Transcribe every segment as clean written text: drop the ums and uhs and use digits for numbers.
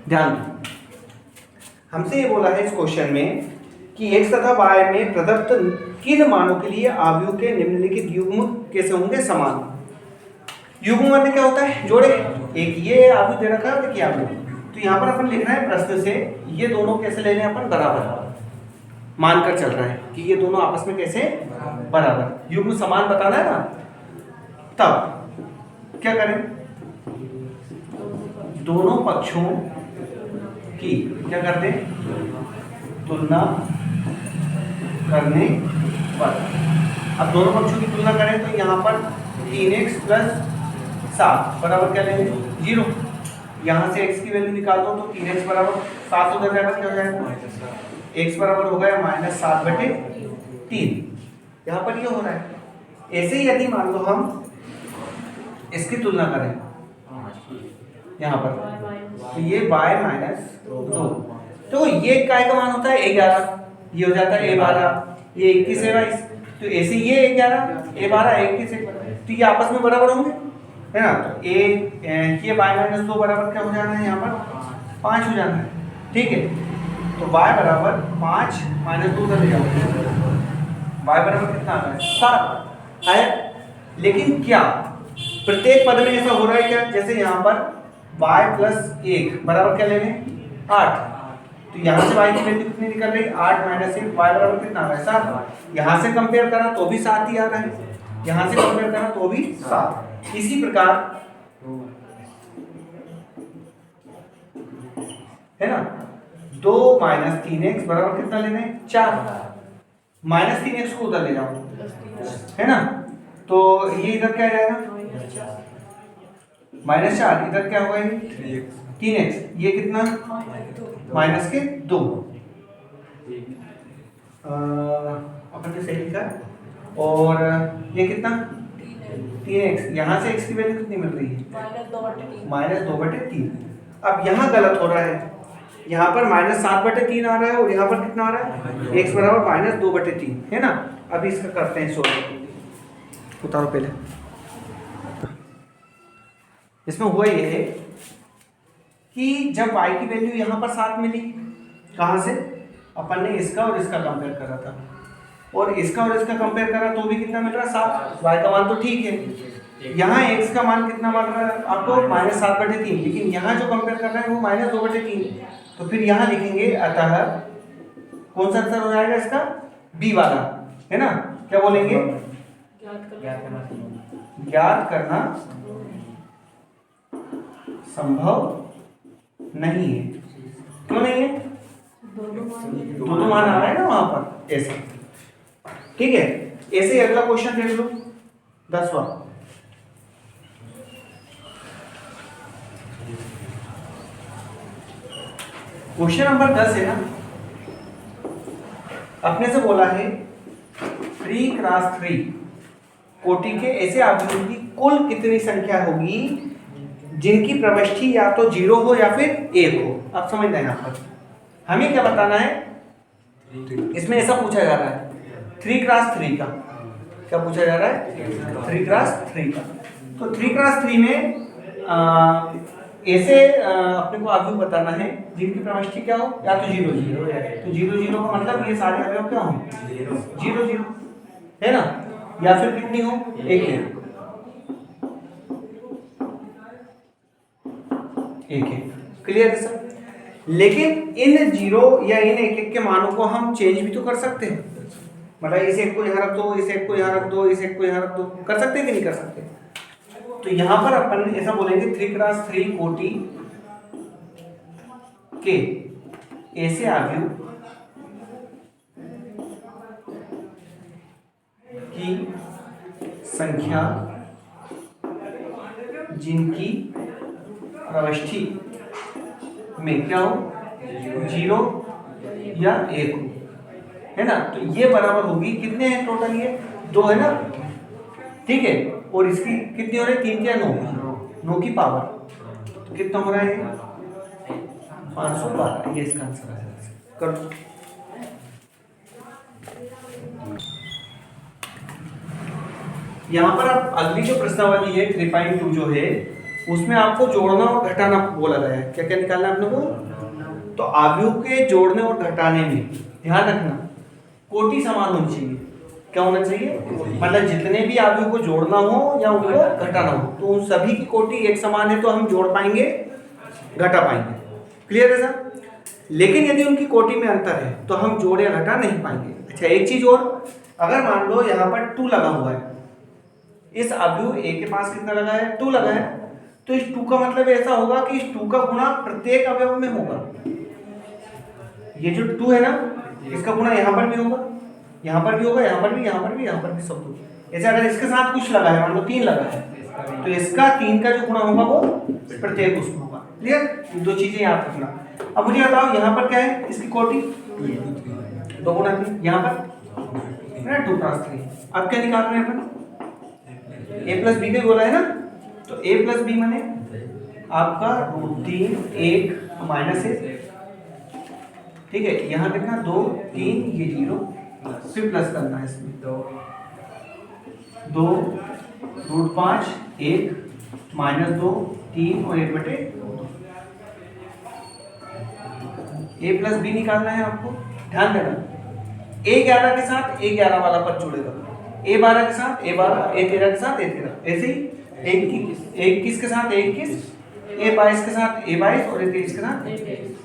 ध्यान दो, हमसे ये बोला है इस क्वेश्चन में कि x तथा y में प्रदत्त किन मानों के लिए आव्यूह के निम्नलिखित युग्म कैसे होंगे समान। युग्म मतलब क्या होता है? जोड़े। एक ये आव्यूह दे रखा है, देखिए आव्यूह, तो यहाँ पर अपन लिखना है प्रश्न से ये दोनों कैसे लेने हैं अपन, बराबर मानकर चल रहा है कि ये दोनों आपस में कैसे बराबर, युग्म समान बताना है ना। तब क्या करें, दोनों पक्षों की क्या करते हैं, तुलना करने पर। अब दोनों पक्षों की तुलना करें तो यहाँ पर 3x + 7 बराबर क्या लेंगे, 0। यहाँ से x की वैल्यू निकाल दो तो 3x बराबर 7 हो जाएगा, क्या हो जाएगा, x बराबर हो गया -7/3। यहाँ पर ये हो रहा है। ऐसे ही यदि मान लो हम इसकी तुलना करें यहाँ पर, तो ये y-2, तो ये काय का मान होता है 11, ये हो जाता है a12, ये 21 है 22, तो ऐसे ये 11 a12 21 है, तो ये आपस में बराबर होंगे, है ना। तो ये y-2 बराबर क्या हो जाना है, यहाँ पर 5 हो जाना है, ठीक है। तो y बराबर 5 - 2 कर ले जाओ, y बराबर कितना आ रहा है, 7 है। लेकिन क्या प्रत्येक पद में ऐसा हो रहा है क्या, जैसे यहाँ पर y + 1 बराबर क्या ले लें, 8, तो यहाँ से y की वैल्यू कितनी निकल रही, 8 - 1, y बराबर कितना आ रहा है, 7। यहाँ से कंपेयर करा तो भी 7 ही आ रहा है, यहाँ से कंपेयर करा तो भी 7। इसी प्रकार है ना, 2 - 3x बराबर कितना लेना है, 4। -3x को उधर ले जाओ, है ना, तो ये इधर क्या जाएगा, -4, इधर क्या होगा, ये 3x, ये कितना -2। अपन ने सही लिखा। और ये कितना 3x, यहाँ से x की वैल्यू कितनी मिल रही है, -2/3। अब यहाँ गलत हो रहा है, यहाँ पर -7/3 आ रहा है और यहाँ पर कितना आ रहा है, x बराबर -2/3, है ना। अभी इसका करते हैं सोल्व, उतारो पहले। इसमें हुआ ये है कि जब y की वैल्यू यहाँ पर 7 मिली, कहाँ से, अपन ने इसका और इसका कंपेयर करा था, और इसका और इसका कंपेयर करा तो भी कितना मिल रहा है, 7। y का मान तो ठीक है, यहाँ x का मान कितना मिल रहा है आपको, -7/3, लेकिन यहाँ जो कंपेयर कर रहे हैं वो -2/3, तो फिर यहाँ लिखेंगे, अतः कौन सा आंसर हो जाएगा इसका, बी वाला, है ना। क्या बोलेंगे, ज्ञात करना संभव नहीं है। क्यों नहीं है, दोनों मान आ रहा है ना वहां पर, ऐसे, ठीक है। ऐसे ही अगला क्वेश्चन देख लो, 10वां। क्वेश्चन नंबर 10 है ना, अपने से बोला है 3x3 कोटि के ऐसे आव्यूहों की कुल कितनी संख्या होगी जिनकी प्रविष्टि या तो 0 हो या फिर 1 हो। आप समझ रहे हैं, यहाँ पर हमें क्या बताना है, इसमें ऐसा पूछा जा रहा है 3x3 का, क्या पूछा जा रहा है, 3x3 का। तो 3x3 में ऐसे अपने को आव्यूह बताना है जिनकी प्रविष्टि क्या हो, या तो 0 0, तो 0 0 का मतलब ये सारे अवयव क्या हो, 0 0, है ना, या फिर कितनी हो, 1 1। क्लियर है सर। लेकिन इन 0 या इन 1 के मानों को हम चेंज भी तो कर सकते हैं, मतलब इस एक को यहाँ रख दो, इस एक को यहाँ रख दो, इस एक को यहाँ रख दो, कर सकते हैं कि नहीं कर सकते। तो यहाँ पर अपन ऐसा बोलेंगे 3x3 कोटि के ऐसे आव्यूह की संख्या जिनकी प्रविष्टि में क्या हो, 0 या 1 हो, है ना। तो ये बराबर होगी, कितने हैं टोटल, ये 2 है ना, ठीक है। और इसकी कितनी हो रही है, 3 क्या 9 की पावर, तो कितना हो रहा है, 512। ये इसका आंसर है, कर दो। यहाँ पर अब अगली जो प्रश्नावली है 3.2 जो है उसमें आपको जोड़ना और घटाना बोला गया है। क्या क्या निकालना है अपने को? तो अवयव के जोड़ने और घटाने में ध्यान रखना कोटि समान होनी चाहिए। क्या होना चाहिए? मतलब जितने भी अवयव को जोड़ना हो या उनको घटाना हो तो उन सभी की कोटि एक समान है तो हम जोड़ पाएंगे, घटा पाएंगे। क्लियर है सर? लेकिन यदि उनकी कोटि में अंतर है तो हम जोड़ या घटा नहीं पाएंगे। अच्छा एक चीज और, अगर मान लो यहाँ पर 2 लगा हुआ है, इस अवयव ए के पास कितना लगा है? 2 लगा है, तो इस 2 का मतलब ऐसा होगा कि इस 2 का गुणा प्रत्येक अवयव में होगा। ये जो 2 है ना, इसका गुणा यहाँ पर भी होगा, यहाँ पर भी होगा, यहाँ पर भी, यहाँ पर भी, यहाँ पर भी, सब कुछ। ऐसे अगर इसके साथ कुछ लगा है, मान लो 3 लगा है, तो इसका 3 का जो गुणा होगा वो प्रत्येक उसमें होगा। क्लियर? ये दो चीजें याद रखना। अब मुझे बताओ यहाँ पर क्या है इसकी कोटि? 2 गुणा 3, यहाँ पर है ना 2 + 3। अब क्या निकाल रहे हैं अपन? a + b का बोला है ना, तो a + b माने आपका √3 1 -1, ठीक है। यहाँ कितना 2 3, ये 0, फिर प्लस करना है इसमें 2 √5 1 -2 3 और 1/2। a + b निकालना है आपको। ध्यान देना a11 के साथ a11 वाला पद जुड़ेगा, a12 के साथ a12, a13 के साथ a13, ऐसे ही a21 के साथ a21, a22 के साथ a22 और a23 के साथ,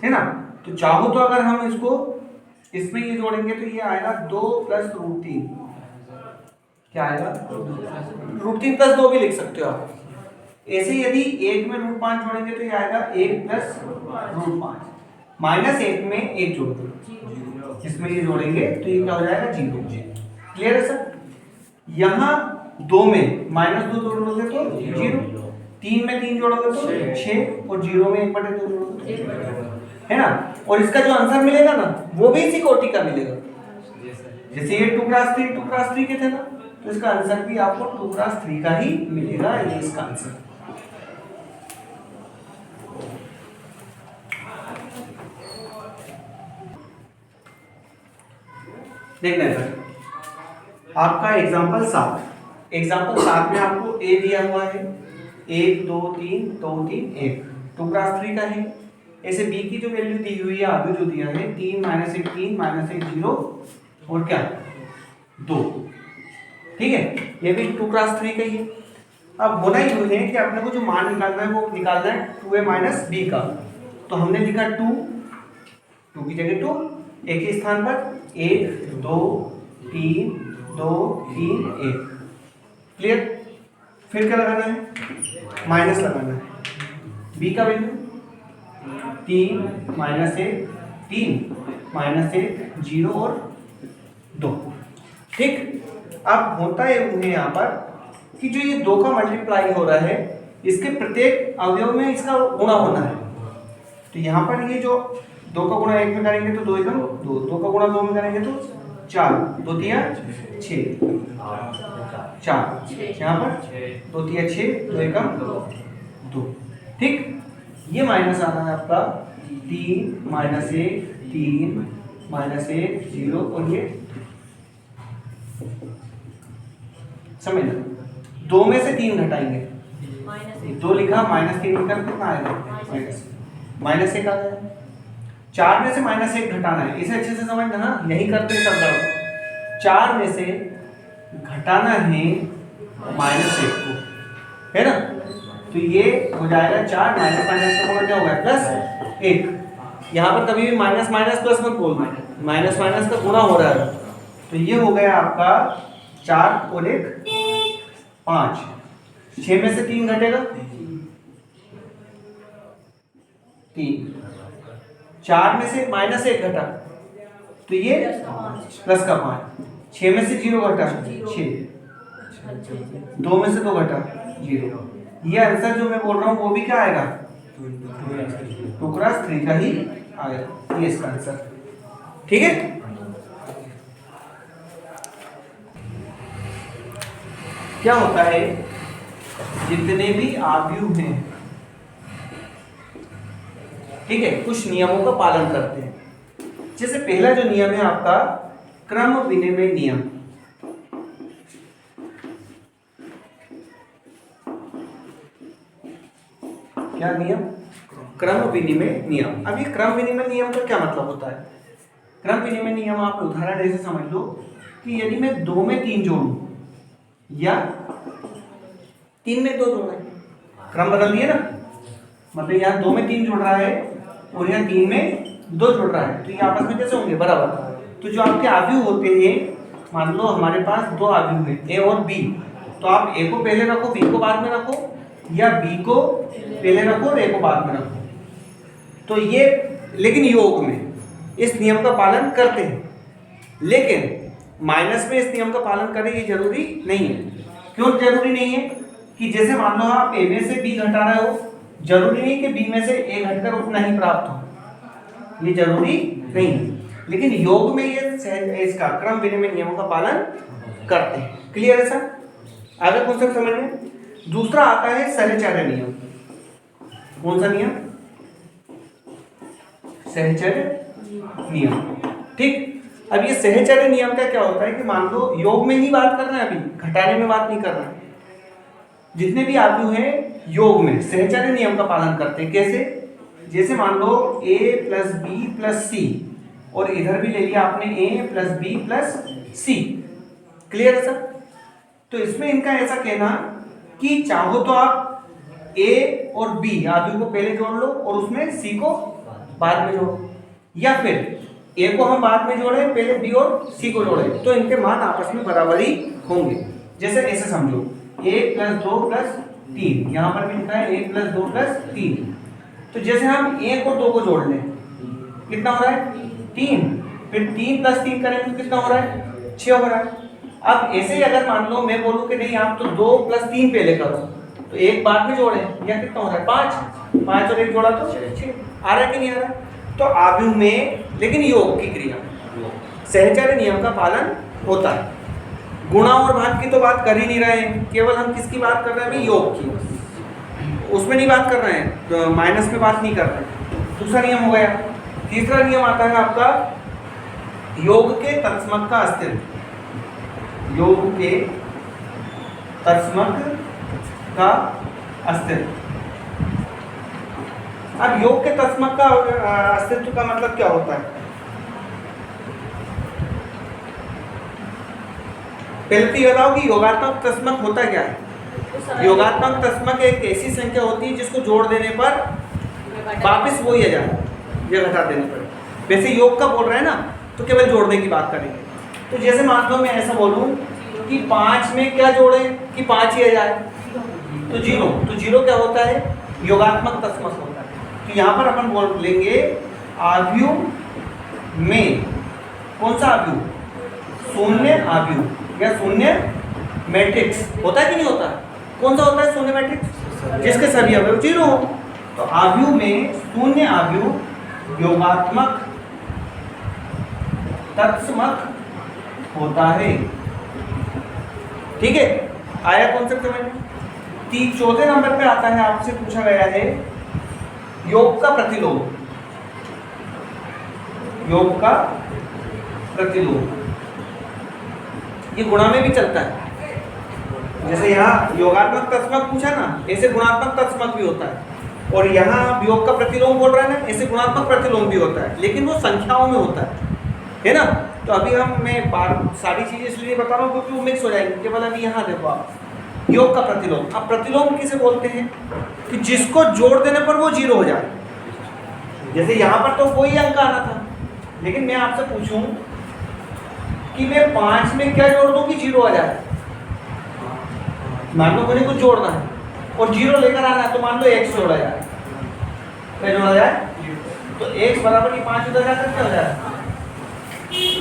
है ना। तो चाहो तो अगर हम इसको इसमें ये जोड़ेंगे तो ये आएगा 2 + √3, क्या आएगा? √3 + 2 भी लिख सकते हो आप। ऐसे यदि 1 में √5 जोड़ेंगे तो ये आएगा 1 + √5, -1 में 1 जोड़ दो, इसमें ये जोड़ेंगे तो ये क्या हो जाएगा? 0। क्लियर है सर? यहाँ 2 में -2 जोड़ोगे तो 0, 3 में 3 जोड़ोगे तो 6 और 0 में 1/2 जोड़ोगे, है ना। और इसका जो आंसर मिलेगा ना वो भी इसी कोटि का मिलेगा। जैसे ये 2 × 3 2 × 3 के थे ना, तो इसका आंसर भी आपको 2 × 3 का ही मिलेगा। ये इसका आंसर। देखना है आपका एग्जाम्पल 7 में आपको a दिया हुआ है 1 2 3 2 3 1, 2 × 3 का है। ऐसे b की जो वैल्यू दी हुई है, अभी जो दिया है 3 -1 3 -1 0 और क्या 2, ठीक है। ये भी 2 × 3 का ही है। अब होना ही हुई है कि अपने को जो मान निकालना है वो निकालना है 2a - b का। तो हमने लिखा 2 की जगह 2, एक ही स्थान पर 1 2 3 2 3 1। क्लियर? फिर क्या लगाना है? माइनस लगाना है। b का वैल्यू 3 -1 3 -1 0 और 2, ठीक। अब होता है उन्हें यहाँ पर कि जो ये 2 का मल्टीप्लाई हो रहा है इसके प्रत्येक अवयव में इसका गुणा होना है। तो यहाँ पर ये जो 2 का गुणा 1 में करेंगे तो 2 एकम 2, 2 का गुणा 2 में करेंगे तो 4, 2 तिया 6 4, यहाँ पर 2 तिया 6, 2 एकम 2, ठीक। ये माइनस आना है आपका 3 -1 3 -1 0 और ये समझ लो 2 में से 3 घटाएंगे, 2 लिखा -3 निकल कितना आएगा? -1 आ गया। 4 में से -1 घटाना है, इसे अच्छे से समझना ना, यही करते हैं सब लोग। 4 में से घटाना है -1 को, है ना। तो ये हो जाएगा 4 माइनस का गुणा क्या होगा? +1। यहाँ पर कभी भी माइनस माइनस प्लस मत बोलना, माइनस माइनस का गुणा हो रहा है। तो ये हो गया आपका 4 और 1 5, 6 में से 3 घटेगा 3, 4 में से -1 घटा तो ये प्लस का 5, 6 में से 0 घटा 6, 2 में से 2 घटा 0। ये आंसर जो मैं बोल रहा हूँ वो भी क्या आएगा? 2 × 3 का ही आएगा। ये इसका आंसर, ठीक है। क्या होता है जितने भी अवयव हैं, ठीक है, कुछ नियमों का पालन करते हैं। जैसे पहला जो नियम है आपका क्रम विनिमय नियम। क्या नियम? क्रम विनिमय नियम। अब ये क्रम विनिमय नियम का क्या मतलब होता है? क्रम विनिमय नियम आप उदाहरण ऐसे समझ लो कि यदि मैं 2 में 3 जोड़ूं या 3 में 2 जोड़े, क्रम बदल दिए ना, मतलब यहाँ 2 में 3 जुड़ रहा है और यहाँ 3 में 2 जुड़ रहा है, तो ये आपस में कैसे होंगे? बराबर। तो जो आपके आव्यूह होते हैं, मान लो हमारे पास 2 आव्यूह हैं ए और बी, तो आप ए को पहले रखो बी को बाद में रखो, या बी को पहले रखो और ए को बाद में रखो। तो ये लेकिन योग में इस नियम का पालन करते हैं, लेकिन माइनस में इस नियम का पालन करें ये जरूरी नहीं है। क्यों जरूरी नहीं है? कि जैसे मान लो आप ए में से बी घटा रहे हो, जरूरी नहीं कि बी में से ए घटकर उतना ही प्राप्त हो, ये जरूरी नहीं है। लेकिन योग में ये इसका क्रम विनिमय नियमों का पालन करते हैं। क्लियर है सर? आगे कॉन्सेप्ट समझिए। दूसरा आता है सहचर्य नियम। कौन सा नियम? सहचर्य नियम। ठीक। अब ये सहचर्य नियम का क्या होता है कि मान लो योग में ही बात कर रहे हैं, अभी घटाने में बात नहीं कर रहे हैं। जितने भी आव्यूह हैं योग में सहचर्य नियम का पालन करते हैं। कैसे? जैसे मान लो a plus B plus C, और इधर भी ले लिया आपने a plus B plus C. Clear है सर? तो इसमें इनका ऐसा कहना कि चाहो तो आप a और b आव्यूह को पहले जोड़ लो और उसमें c को बाद में जोड़ो, या फिर a को हम बाद में जोड़े पहले b और c को जोड़े, तो इनके मान आपस में बराबरी होंगे। जैसे ऐसे समझो 1 प्लस 2 प्लस 3, यहाँ पर भी लिखा है 1 प्लस 2 प्लस 3। तो जैसे हम 1 और 2 को जोड़ लें, कितना हो रहा है? 3। फिर 3 प्लस 3 करेंगे तो कितना हो रहा है? 6 हो रहा है। अब ऐसे ही अगर मान लो मैं बोलूं कि नहीं आप तो 2 प्लस 3 पहले करो, तो 1 बाद में जोड़े, या कितना हो रहा है? 5। 5 और 1 जोड़ा तो 6। आ रहा है कि नहीं आ रहा है? तो आव्यूह में लेकिन योग की क्रिया सहचर्य नियम का पालन होता है। गुणा और भाग की तो बात कर ही नहीं रहे हैं, केवल हम किसकी बात कर रहे हैं? अभी योग की, उसमें नहीं बात कर रहे हैं, तो माइनस में बात नहीं कर रहे हैं। दूसरा नियम हो गया। तीसरा नियम आता है आपका योग के तत्समक का अस्तित्व। योग के तत्समक का अस्तित्व। अब योग के तत्समक का अस्तित्व का मतलब क्या होता है? पहले तो ये बताओ कि योगात्मक तत्समक होता क्या है? योगात्मक तत्समक एक ऐसी संख्या होती है जिसको जोड़ देने पर वापस वही आ जाए या घटा देने पर। वैसे योग का बोल रहे हैं ना, तो केवल जोड़ने की बात करेंगे। तो जैसे मान लो मैं ऐसा बोलूं कि 5 में क्या जोड़े कि 5 ही आ जाए, तो 0। तो 0 क्या होता है? योगात्मक तत्समक होता है। तो यहाँ पर अपन बोल लेंगे आव्यूह में कौन सा आव्यूह? शून्य आव्यूह या शून्य मैट्रिक्स होता है कि नहीं होता? कौन सा होता है शून्य मैट्रिक्स? जिसके सभी अवयव 0 हो। तो आव्यूह में शून्य आव्यूह योगात्मक तत्समक होता है। ठीक है, आया कॉन्सेप्ट समझ में? चौथे नंबर पे आता है, आपसे पूछा गया है योग का प्रतिलोम। योग का प्रतिलोम ये गुणा में भी चलता है। जैसे यहाँ योगात्मक तत्समक पूछा ना, ऐसे गुणात्मक तत्समक भी होता है। और यहाँ योग का प्रतिलोम बोल रहे हैं ना, ऐसे गुणात्मक प्रतिलोम भी होता है, लेकिन वो संख्याओं में होता है ना। तो अभी मैं सारी चीजें इसलिए बता रहा हूँ क्योंकि वो मिक्स हो जाएंगी। केवल अभी यहाँ देखो आप, योग का प्रतिलोम। अब प्रतिलोम किसे बोलते हैं? कि जिसको जोड़ देने पर वो 0 हो जाए। जैसे यहाँ पर तो कोई अंक आना था, लेकिन मैं आपसे पूछूं कि मैं 5 में क्या जोड़ दूं कि 0 आ जाए? मान लो मुझे कुछ जोड़ना है और 0 लेकर आना है, तो मान लो x जोड़ा जाए। क्या जोड़ा जाए? तो x बराबर 5 उधर जाकर क्या हो जाए?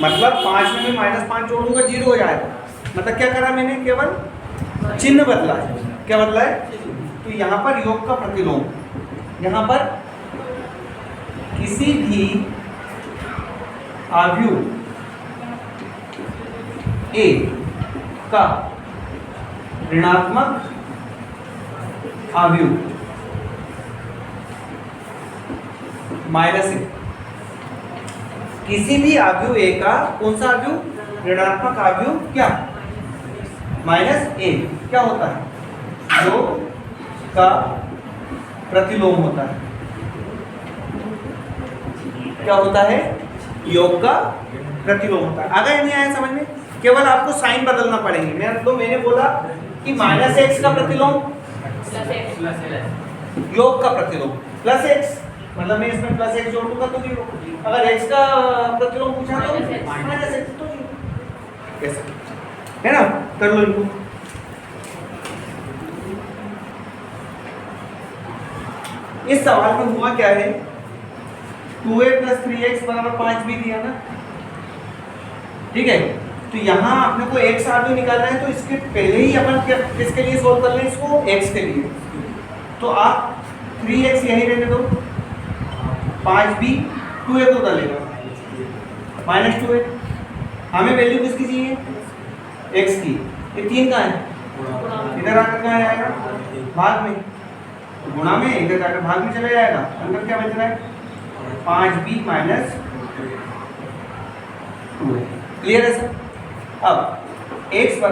मतलब 5 में मैं -5 जोड़ूंगा 0 हो जाएगा। मतलब क्या करा मैंने? केवल चिन्ह बदला है। क्या बदला है? तो यहाँ पर योग का प्रतिलोम, यहाँ पर किसी भी आव्यूह A का ऋणात्मक आव्यूह -A, किसी भी आव्यूह A का कौन सा आव्यूह? ऋणात्मक आव्यूह क्या? -A क्या होता है? योग का प्रतिलोम होता है। क्या होता है? योग का प्रतिलोम होता है। आगे नहीं आया समझ में? केवल आपको साइन बदलना पड़ेंगे। मैंने बोला कि माइनस एक्स का प्रतिलोम योग का प्रतिलोम प्लस एक्स, मतलब मैं इसमें प्लस एक्स जोड़ दूंगा तो 0। अगर एक्स का प्रतिलोम पूछा तो माइनस एक्स तो 0। कैसे है ना? कर लो इनको। इस सवाल में हुआ क्या है, 2a + 3x = 5 भी दिया ना, ठीक है। तो यहाँ अपने को x आगे निकालना है, तो इसके पहले ही अपन किसके लिए सोल्व कर लें इसको? x के लिए। तो आप 3x यहीं रहने दो, 5b 2a को डालेगा -2a। हमें वैल्यू किसकी चाहिए? x की। ये 3 का है, इधर आकर कहाँ आएगा? भाग में, गुणा में इधर जाकर भाग में चला जाएगा। अंदर क्या बच रहा है? 5b - 2a। क्लियर है सर? अब x =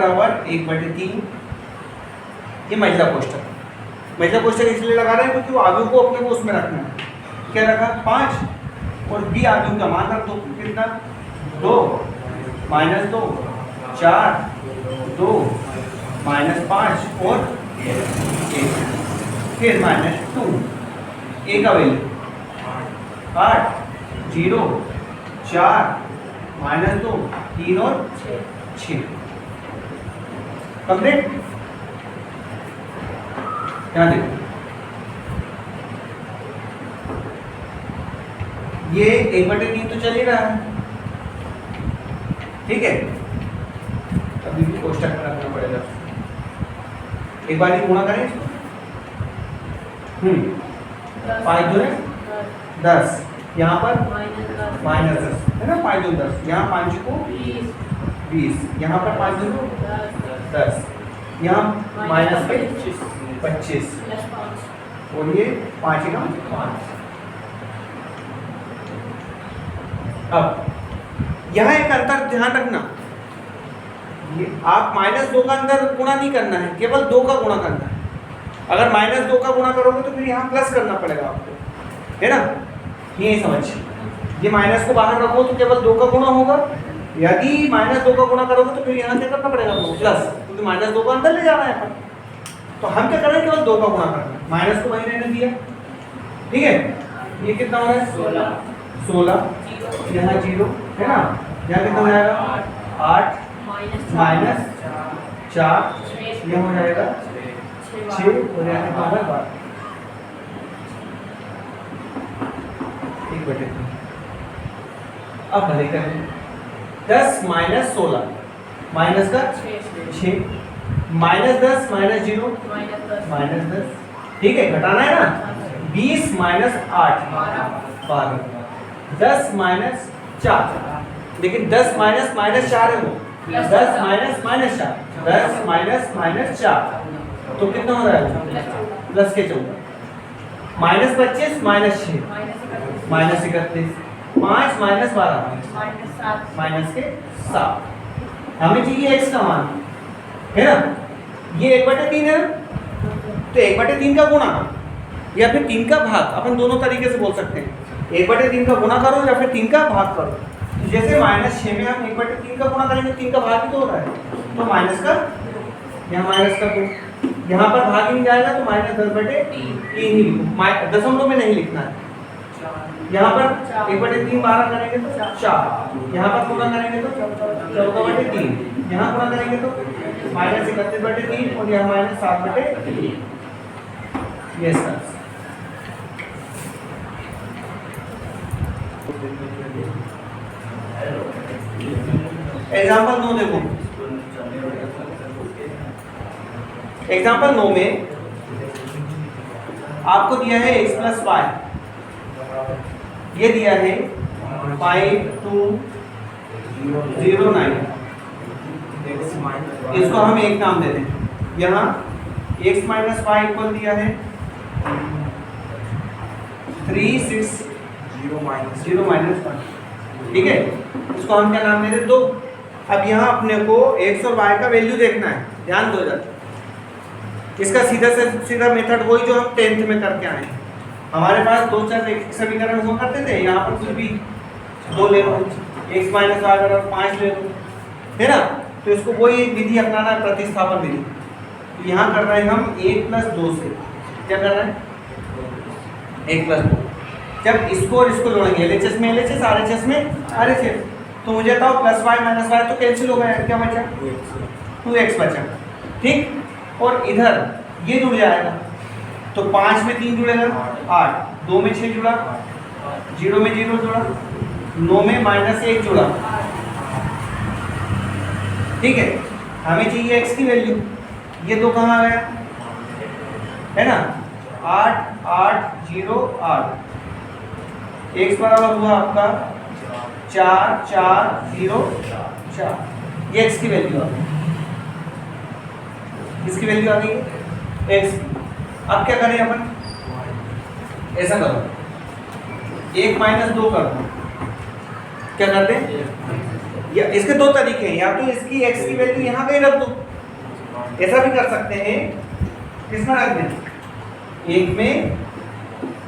1/3, ये महिला कोष्ठक। महिला कोष्ठक इसलिए लगा रहे हैं क्योंकि वो आयु को अपने को उसमें रखना है। क्या रखा? 5 और b आयु का मान रख दो। कितना? 2 -2 4 2 -5 और 1 फिर -2। a का वैल्यू 8 0 4 -2 3 और 6। कंप्लीट? ध्यान देखो, ये 1/3 तो चल ही रहा है, ठीक है। अभी भी कोष्ठक में रखना पड़ेगा। एक बार ही गुणा करें इसको। 5 2 10, यहाँ पर -10 है ना, 5 2 10, यहाँ 5 को 20, यहाँ पर 5 2 10, यहाँ -25 और ये 5 का 5। अब यहाँ एक अंतर ध्यान रखना, ये आप -2 का अंदर गुणा नहीं करना है, केवल 2 का गुणा करना है। अगर -2 का गुणा करोगे तो फिर यहाँ प्लस करना पड़ेगा आपको, है ना? ये समझ, ये माइनस को बाहर रखो तो केवल 2 का गुणा होगा। यदि -2 का गुणा करोगे तो फिर यहाँ क्या करना पड़ेगा? प्लस, क्योंकि -2 को अंदर ले जाना है अपन। तो हम क्या करें? केवल 2 का गुणा करना है, माइनस को वहीं रहने दिया, ठीक है। ये कितना हो रहा है? 16 यहाँ 0 है ना, यहाँ कितना हो जाएगा? 8 -4 यह हो जाएगा 6 और यहाँ कितना होगा? 12। 1/3। अब भले करें 10 - 16 माइनस का 6 -10 -0 -10, ठीक है, घटाना है ना। 20 - 8 12, 10 - 4, लेकिन 10 - -4 है वो, 10 - -4 10 - -4 तो कितना हो रहा है? प्लस के 14 -25 -6 -31 5 - 12 -7। हमें चाहिए x का मान, है ना। ये 1/3 है ना, तो 1/3 का गुणा या फिर 3 का भाग, अपन दोनों तरीके से बोल सकते हैं। 1/3 का गुणा करो या फिर 3 का भाग करो। तो जैसे -6 में हम 1/3 का गुणा करेंगे, 3 का भाग ही तो हो रहा है, तो माइनस का, यहाँ माइनस का 2, यहाँ पर भाग ही नहीं जाएगा तो -10/3 ही लिखो, दशमलव में नहीं लिखना है। यहाँ पर 1/3 12 करेंगे तो 4, यहाँ पर गुणा करेंगे तो 14/3, यहाँ गुणा करेंगे तो -31/3 और यहाँ -7/3। Yes sir. एग्जाम्पल 9 देखो, एग्जाम्पल 9 में आपको दिया है x + y, ये दिया है 5209, इसको हम एक नाम दे दें। यहाँ x - y इक्वल दिया है 360 -1, ठीक है, इसको हम क्या नाम दे दें? 2। अब यहाँ अपने को x और y का वैल्यू देखना है, ध्यान दो इधर। इसका सीधा से सीधा मेथड वही जो हम 10th में करके आए हैं। हमारे पास दो चार समीकरण हुआ करते थे, यहाँ पर कुछ भी दो ले लो, x माइनस वाई बराबर 5 ले लो, है ना। तो इसको वही विधि अपनाना है, प्रतिस्थापन विधि। तो यहाँ कर रहे हैं हम 1 + 2 से, क्या कर रहे हैं 1 + 2। जब इसको और इसको जोड़ेंगे LHS में LHS, RHS में RHS, तो मुझे बताओ प्लस वाई माइनस वाई तो कैंसिल हो गया, क्या बचा 2x बचा, ठीक। और इधर ये जुड़ जाएगा, तो 5 में 3 जुड़ेगा 8, 2 में 6 जुड़ा, 0 में 0 जुड़ा, 9 में -1 जुड़ा, ठीक है। हमें चाहिए x की वैल्यू, ये दो कहाँ आ गया, है ना, 8 8 0 8, x बराबर हुआ आपका 4 4 0 4, ये x की वैल्यू आ गई, इसकी वैल्यू आ गई x की। अब क्या करें अपन, ऐसा करो 1 - 2 कर दो, क्या करते हैं, या इसके दो तरीके हैं, या तो इसकी x की वैल्यू यहाँ कहीं रख दो, ऐसा भी कर सकते हैं, किसमें रख दें, 1 में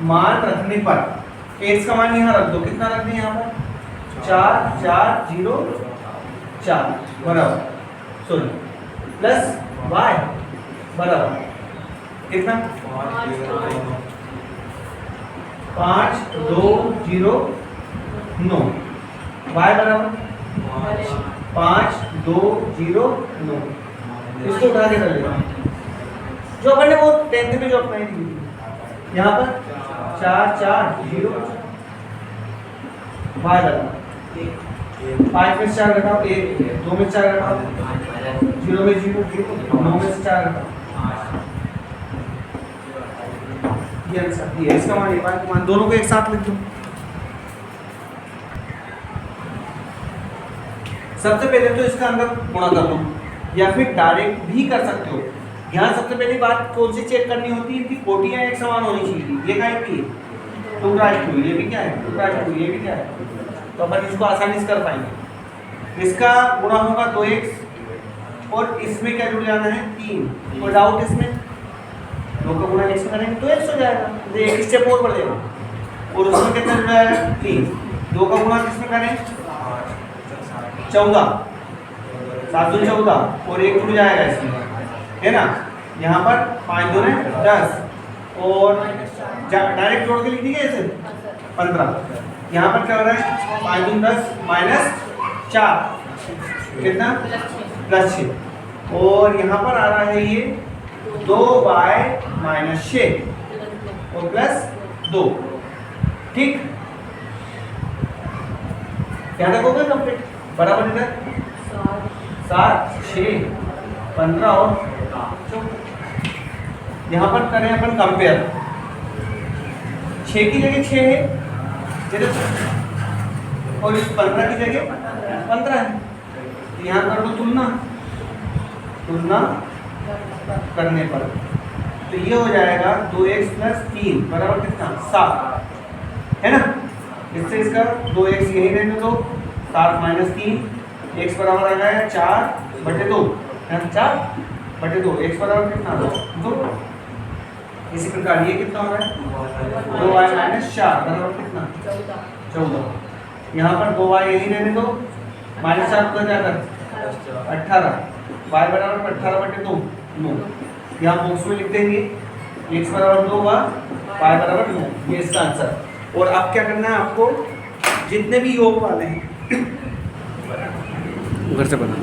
मान रखने पर x का मान यहाँ रख दो, कितना रख दें यहाँ पर 4 4 0 4 बराबर, सॉरी प्लस y बराबर कितना 5 2 0 9, y बराबर 5 2 0 9। इसको उठा के कर लेना, जो अपन ने वो 10th में जो अपनाई थी, यहाँ पर 4 4 0 y बराबर 5 में 4 घटाओ 1, 2 में 4 घटाओ 0 में 0 0, 9 में 4 घटाओ, ये आंसर ये इसका मान, ये y का मान, दोनों को एक साथ लिख दो। सबसे पहले तो इसका अंदर गुणा कर लो, या फिर डायरेक्ट भी कर सकते हो। यहाँ सबसे पहली बात कौन सी चेक करनी होती है कि कोटियाँ एक समान होनी चाहिए, ये क्या है 2 × 2, ये भी क्या है 2 × 2, ये भी क्या है, तो अपन इसको आसानी से कर पाएंगे। इसका गुणा होगा 2x, और इसमें क्या जुड़ जाना है 3, और डाउट इसमें 2 का गुणा x में करेंगे तो x हो जाएगा, तो एक स्टेप और बढ़ जाएगा, और उसमें कितना जुड़ जाएगा 3, 2 का गुणा किसमें करें 14, 7 दूनी 14, और 1 जुड़ जाएगा इसमें, है ना। यहाँ पर 5 दूनी 10, और डायरेक्ट जोड़ के लिख दीजिए इसे 15। यहाँ पर क्या हो रहा है 5 दूनी 10 -4 कितना +6, और यहाँ पर आ रहा है ये 2y - 6 और +2, ठीक। क्या तक होगा कंप्लीट, बराबर इधर 7 6 15 और 14। यहाँ पर करें अपन कंपेयर, 6 की जगह 6 है और इस 15 की जगह 15 है, तो यहाँ कर दो तुलना, तुलना करने पर तो ये हो जाएगा 2x + 3 बराबर कितना 7, है ना। इससे इसका 2x यही रहने दो, 7 - 3, x बराबर आ गया 4/2, 4/2, x बराबर कितना 2। इसी प्रकार ये कितना हो रहा है 2y - 4 बराबर कितना 14। यहाँ पर 2y यही रहने दो, -4 को क्या कर 18, y बराबर 18/2 9। यहाँ बॉक्स में लिख देंगे x बराबर 2 हुआ, y बराबर 9, ये इसका आंसर। और अब क्या करना है आपको, जितने भी योग वाले हैं घर से बना